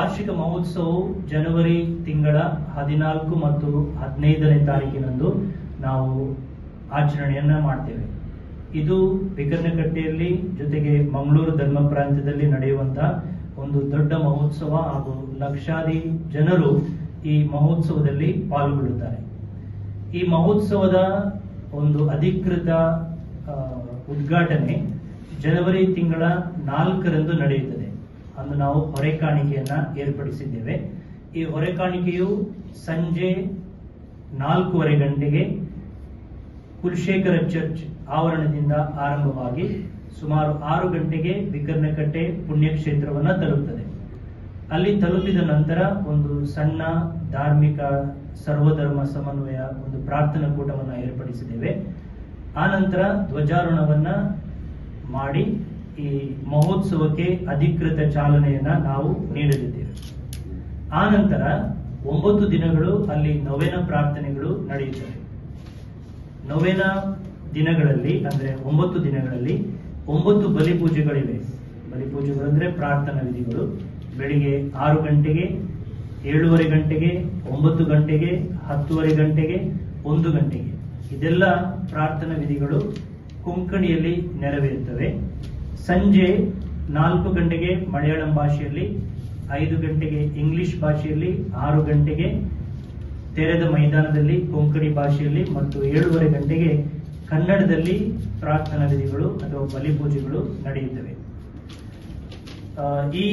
ವಾರ್ಷಿಕ ಮಹೋತ್ಸವವು ಜನವರಿ ತಿಂಗಳ 14 ಮತ್ತು 15ನೇ ತಾರೀಕಿನಂದು ನಾವು ಆಚರಣೆಯನ್ನ ಮಾಡ್ತೇವೆ. ಇದು ಬಿಕರ್ನಕಟ್ಟೆಯಲ್ಲಿ ಜೊತೆಗೆ ಮಂಗಳೂರು ಧರ್ಮ ಪ್ರಾಂತ್ಯದಲ್ಲಿ ನಡೆಯುವಂತಹ ಒಂದು ದೊಡ್ಡ ಮಹೋತ್ಸವ ಹಾಗೂ ಲಕ್ಷಾದಿ ಜನರು ಈ ಮಹೋತ್ಸವದಲ್ಲಿ ಪಾಲ್ಗೊಳ್ಳುತ್ತಾರೆ. ಈ ಮಹೋತ್ಸವದ ಒಂದು ಅಧಿಕೃತ ಉದ್ಘಾಟನೆ ಜನವರಿ ತಿಂಗಳ 4ರಂದು ನಡೆಯುತ್ತದೆ. ಅಂದು ನಾವು ಹೊರೆಕಾಣಿಕೆಯನ್ನ ಏರ್ಪಡಿಸಿದ್ದೇವೆ. ಈ ಹೊರೆಕಾಣಿಕೆಯು ಸಂಜೆ 4:15 ಗಂಟೆಗೆ ಕುಲಶೇಖರ ಚರ್ಚ್ ಆವರಣದಿಂದ ಆರಂಭವಾಗಿ ಸುಮಾರು 6 ಗಂಟೆಗೆ ಬಿಕರ್ನಕಟ್ಟೆ ಪುಣ್ಯಕ್ಷೇತ್ರವನ್ನ ತಲುಪುತ್ತದೆ. ಅಲ್ಲಿ ತಲುಪಿದ ನಂತರ ಒಂದು ಸಣ್ಣ ಧಾರ್ಮಿಕ ಸರ್ವಧರ್ಮ ಸಮನ್ವಯ ಒಂದು ಪ್ರಾರ್ಥನಾ ಕೂಟವನ್ನು ಏರ್ಪಡಿಸಿದ್ದೇವೆ. ಆ ನಂತರ ಧ್ವಜಾರೋಹಣವನ್ನ ಮಾಡಿ ಈ ಮಹೋತ್ಸವಕ್ಕೆ ಅಧಿಕೃತ ಚಾಲನೆಯನ್ನ ನಾವು ನೀಡಲಿದ್ದೇವೆ. ಆ ನಂತರ 9 ದಿನಗಳು ಅಲ್ಲಿ ನೊವೆನ ಪ್ರಾರ್ಥನೆಗಳು ನಡೆಯುತ್ತವೆ. ನೊವೆನ ದಿನಗಳಲ್ಲಿ ಅಂದ್ರೆ 9 ದಿನಗಳಲ್ಲಿ 9 ಬಲಿಪೂಜೆಗಳಿವೆ. ಬಲಿಪೂಜೆಗಳು ಅಂದ್ರೆ ಪ್ರಾರ್ಥನಾ ವಿಧಿಗಳು. ಬೆಳಿಗ್ಗೆ 6 ಗಂಟೆಗೆ, 7:15 ಗಂಟೆಗೆ, 9 ಗಂಟೆಗೆ, 10:15 ಗಂಟೆಗೆ, 1 ಗಂಟೆಗೆ ಇದೆಲ್ಲ ಪ್ರಾರ್ಥನಾ ವಿಧಿಗಳು ಕೊಂಕಣಿಯಲ್ಲಿ ನೆರವೇರುತ್ತವೆ. ಸಂಜೆ 4 ಗಂಟೆಗೆ ಮಲಯಾಳಂ ಭಾಷೆಯಲ್ಲಿ, 5 ಗಂಟೆಗೆ ಇಂಗ್ಲಿಷ್ ಭಾಷೆಯಲ್ಲಿ, 6 ಗಂಟೆಗೆ ತೆರೆದ ಮೈದಾನದಲ್ಲಿ ಕೊಂಕಣಿ ಭಾಷೆಯಲ್ಲಿ ಮತ್ತು 7:15 ಗಂಟೆಗೆ ಕನ್ನಡದಲ್ಲಿ ಪ್ರಾರ್ಥನಾ ವಿಧಿಗಳು ಅಥವಾ ಬಲಿಪೂಜೆಗಳು ನಡೆಯುತ್ತವೆ. ಈ